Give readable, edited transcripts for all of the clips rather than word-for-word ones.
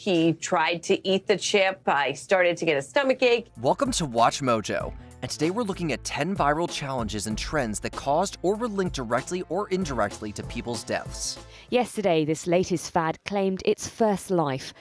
He tried to eat the chip. I started to get a stomachache. Welcome to Watch Mojo, and today we're looking at 10 viral challenges and trends that caused or were linked directly or indirectly to people's deaths. Yesterday, this latest fad claimed its first life.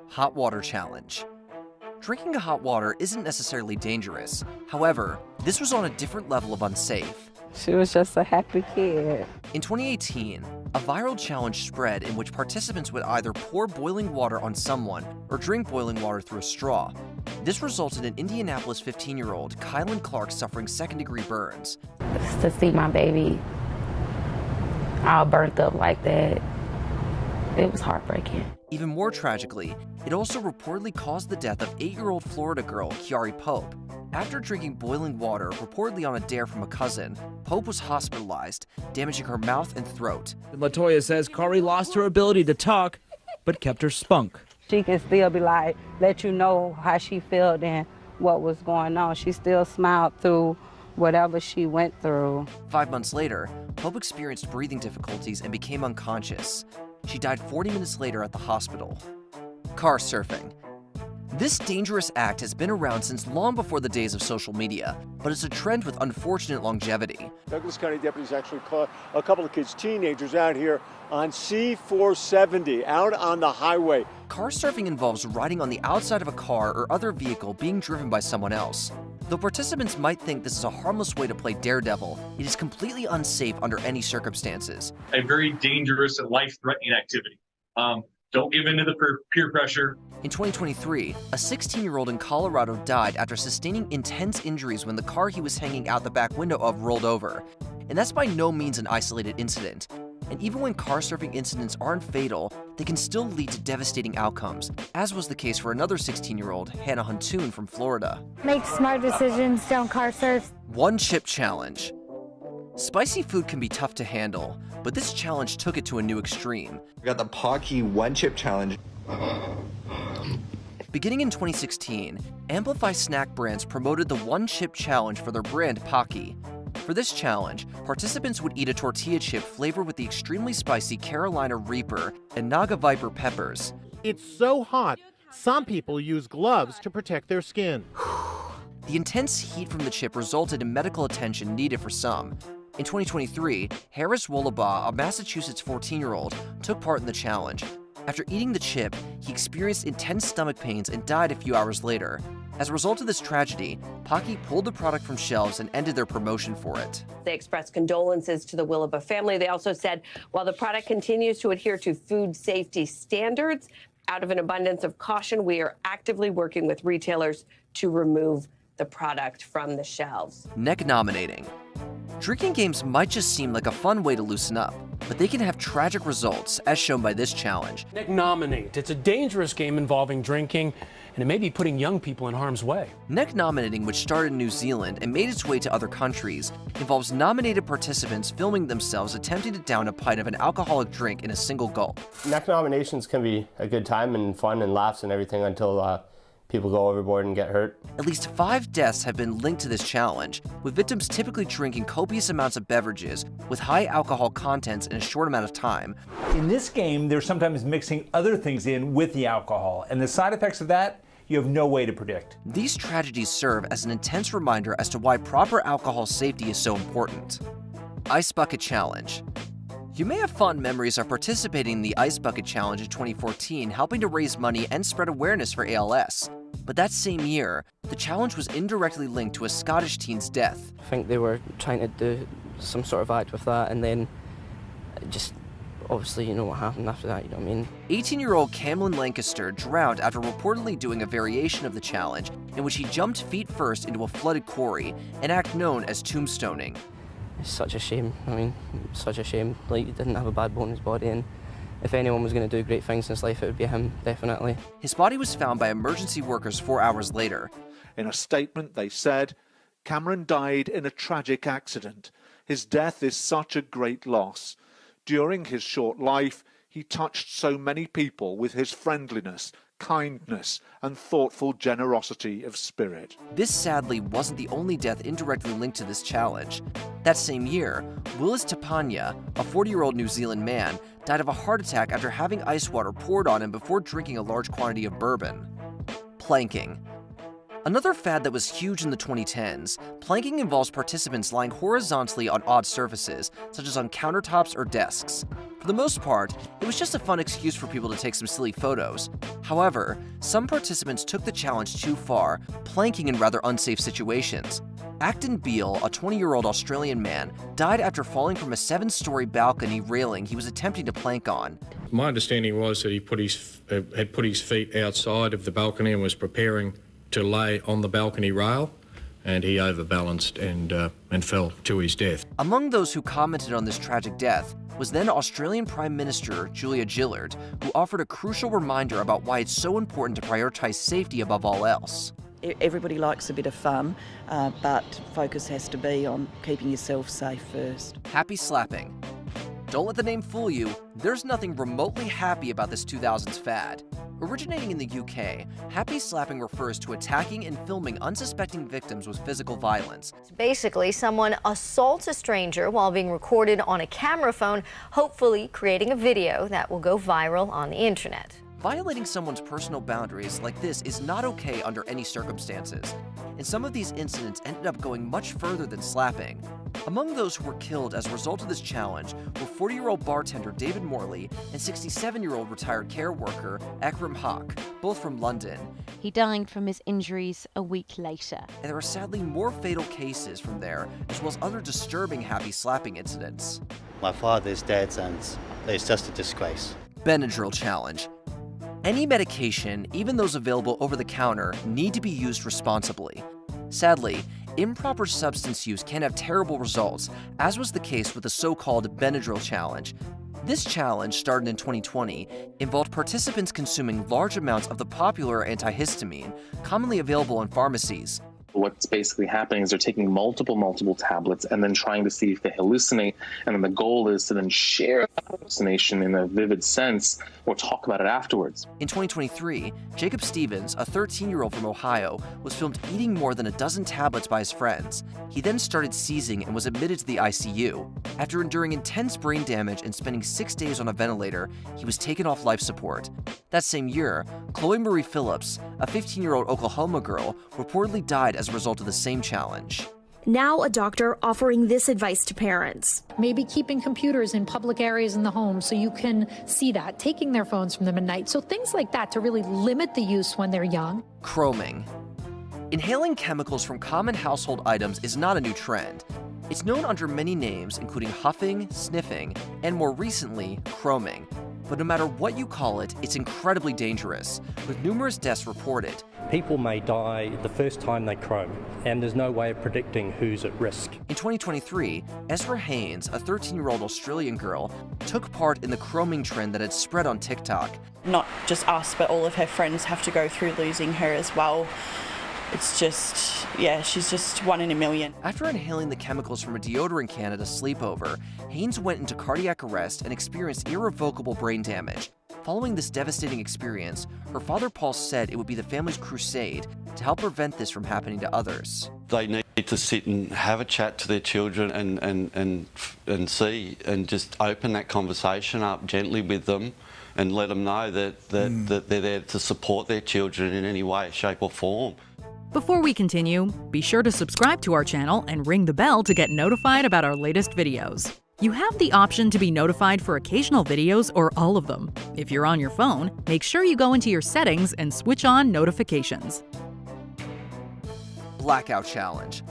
Hot water challenge. Drinking hot water isn't necessarily dangerous. However, this was on a different level of unsafe. She was just a happy kid. In 2018, a viral challenge spread in which participants would either pour boiling water on someone or drink boiling water through a straw. This resulted in Indianapolis 15-year-old Kylan Clark suffering second-degree burns. To see my baby all burnt up like that, it was heartbreaking. Even more tragically, it also reportedly caused the death of 8-year-old Florida girl Kiari Pope. After drinking boiling water, reportedly on a dare from a cousin, Pope was hospitalized, damaging her mouth and throat. LaToya says Kari lost her ability to talk, but kept her spunk. She can still be like, let you know how she felt and what was going on. She still smiled through whatever she went through. 5 months later, Pope experienced breathing difficulties and became unconscious. She died 40 minutes later at the hospital. Car surfing. This dangerous act has been around since long before the days of social media, but it's a trend with unfortunate longevity. Douglas County deputies actually caught a couple of kids, teenagers, out here on C-470, out on the highway. Car surfing involves riding on the outside of a car or other vehicle being driven by someone else. Though participants might think this is a harmless way to play daredevil, it is completely unsafe under any circumstances. A very dangerous and life-threatening activity. Don't give in to the peer pressure. In 2023, a 16-year-old in Colorado died after sustaining intense injuries when the car he was hanging out the back window of rolled over. And that's by no means an isolated incident. And even when car surfing incidents aren't fatal, they can still lead to devastating outcomes, as was the case for another 16-year-old, Hannah Huntoon from Florida. Make smart decisions, don't car surf. One chip challenge. Spicy food can be tough to handle, but this challenge took it to a new extreme. We got the Pocky One Chip Challenge. Beginning in 2016, Amplify snack brands promoted the One Chip Challenge for their brand Pocky. For this challenge, participants would eat a tortilla chip flavored with the extremely spicy Carolina Reaper and Naga Viper peppers. It's so hot, some people use gloves to protect their skin. The intense heat from the chip resulted in medical attention needed for some. In 2023, Harris Wollabaugh, a Massachusetts 14-year-old, took part in the challenge. After eating the chip, he experienced intense stomach pains and died a few hours later. As a result of this tragedy, Pocky pulled the product from shelves and ended their promotion for it. They expressed condolences to the Wollabaugh family. They also said while the product continues to adhere to food safety standards, out of an abundance of caution, we are actively working with retailers to remove the product from the shelves. Neck nominating. Drinking games might just seem like a fun way to loosen up, but they can have tragic results, as shown by this challenge. Neck nominate. It's a dangerous game involving drinking, and it may be putting young people in harm's way. Neck nominating, which started in New Zealand and made its way to other countries, involves nominated participants filming themselves attempting to down a pint of an alcoholic drink in a single gulp. Neck nominations can be a good time and fun and laughs and everything until people go overboard and get hurt. At least 5 deaths have been linked to this challenge, with victims typically drinking copious amounts of beverages with high alcohol contents in a short amount of time. In this game, they're sometimes mixing other things in with the alcohol, and the side effects of that, you have no way to predict. These tragedies serve as an intense reminder as to why proper alcohol safety is so important. Ice Bucket Challenge. You may have fond memories of participating in the Ice Bucket Challenge in 2014, helping to raise money and spread awareness for ALS. But that same year, the challenge was indirectly linked to a Scottish teen's death. I think they were trying to do some sort of act with that, and then just obviously you know what happened after that, you know what I mean? 18-year-old Camlin Lancaster drowned after reportedly doing a variation of the challenge in which he jumped feet first into a flooded quarry, an act known as tombstoning. It's such a shame, I mean, such a shame. Like, he didn't have a bad bone in his body, and if anyone was going to do great things in his life, it would be him, definitely. His body was found by emergency workers 4 hours later. In a statement, they said, "Cameron died in a tragic accident. His death is such a great loss. During his short life, he touched so many people with his friendliness, kindness, and thoughtful generosity of spirit. This sadly wasn't the only death indirectly linked to this challenge. That same year, Willis Tapanya, a 40-year-old New Zealand man, died of a heart attack after having ice water poured on him before drinking a large quantity of bourbon. Planking. Another fad that was huge in the 2010s, planking involves participants lying horizontally on odd surfaces, such as on countertops or desks. For the most part, it was just a fun excuse for people to take some silly photos. However, some participants took the challenge too far, planking in rather unsafe situations. Acton Beale, a 20-year-old Australian man, died after falling from a 7-story balcony railing he was attempting to plank on. My understanding was that he had put his feet outside of the balcony and was preparing to lay on the balcony rail, and he overbalanced and fell to his death. Among those who commented on this tragic death was then Australian Prime Minister Julia Gillard, who offered a crucial reminder about why it's so important to prioritize safety above all else. Everybody likes a bit of fun, but focus has to be on keeping yourself safe first. Happy slapping. Don't let the name fool you, there's nothing remotely happy about this 2000s fad. Originating in the UK, happy slapping refers to attacking and filming unsuspecting victims with physical violence. Basically, someone assaults a stranger while being recorded on a camera phone, hopefully creating a video that will go viral on the internet. Violating someone's personal boundaries like this is not okay under any circumstances, and some of these incidents ended up going much further than slapping. Among those who were killed as a result of this challenge were 40-year-old bartender David Morley and 67-year-old retired care worker Akram Haq, both from London. He died from his injuries a week later. And there are sadly more fatal cases from there, as well as other disturbing happy slapping incidents. My father's dead and it's just a disgrace. Benadryl challenge. Any medication, even those available over the counter, need to be used responsibly. Sadly, improper substance use can have terrible results, as was the case with the so-called Benadryl challenge. This challenge, started in 2020, involved participants consuming large amounts of the popular antihistamine, commonly available in pharmacies. What's basically happening is they're taking multiple tablets and then trying to see if they hallucinate. And then the goal is to then share that hallucination in a vivid sense or talk about it afterwards. In 2023, Jacob Stevens, a 13-year-old from Ohio, was filmed eating more than a dozen tablets by his friends. He then started seizing and was admitted to the ICU. After enduring intense brain damage and spending 6 days on a ventilator, he was taken off life support. That same year, Chloe Marie Phillips, a 15-year-old Oklahoma girl, reportedly died as a result of the same challenge. Now a doctor offering this advice to parents. Maybe keeping computers in public areas in the home so you can see that, taking their phones from them at night. So things like that to really limit the use when they're young. Chroming. Inhaling chemicals from common household items is not a new trend. It's known under many names, including huffing, sniffing, and more recently, chroming. But no matter what you call it, it's incredibly dangerous, with numerous deaths reported. People may die the first time they chrome, and there's no way of predicting who's at risk. In 2023, Ezra Haynes, a 13-year-old Australian girl, took part in the chroming trend that had spread on TikTok. Not just us, but all of her friends have to go through losing her as well. It's just, yeah, she's just one in a million. After inhaling the chemicals from a deodorant can at a sleepover, Haynes went into cardiac arrest and experienced irrevocable brain damage. Following this devastating experience, her father Paul said it would be the family's crusade to help prevent this from happening to others. They need to sit and have a chat to their children and see and just open that conversation up gently with them and let them know that they're there to support their children in any way, shape or form. Before we continue, be sure to subscribe to our channel and ring the bell to get notified about our latest videos. You have the option to be notified for occasional videos or all of them. If you're on your phone, make sure you go into your settings and switch on notifications. Blackout challenge.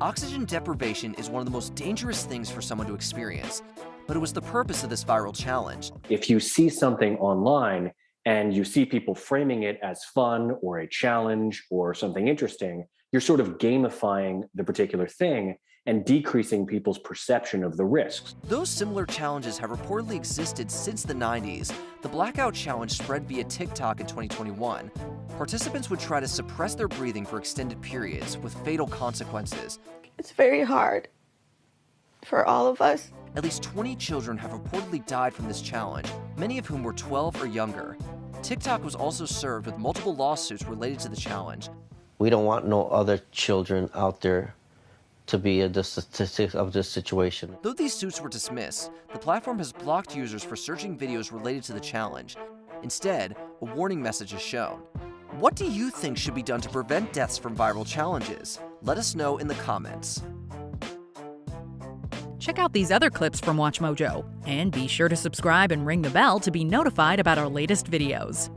Oxygen deprivation is one of the most dangerous things for someone to experience, but it was the purpose of this viral challenge. If you see something online and you see people framing it as fun or a challenge or something interesting, you're sort of gamifying the particular thing and decreasing people's perception of the risks. Those similar challenges have reportedly existed since the 90s. The Blackout Challenge spread via TikTok in 2021. Participants would try to suppress their breathing for extended periods with fatal consequences. It's very hard for all of us. At least 20 children have reportedly died from this challenge, many of whom were 12 or younger. TikTok was also served with multiple lawsuits related to the challenge. We don't want no other children out there to be the statistics of this situation. Though these suits were dismissed, the platform has blocked users for searching videos related to the challenge. Instead, a warning message is shown. What do you think should be done to prevent deaths from viral challenges? Let us know in the comments. Check out these other clips from WatchMojo, and be sure to subscribe and ring the bell to be notified about our latest videos.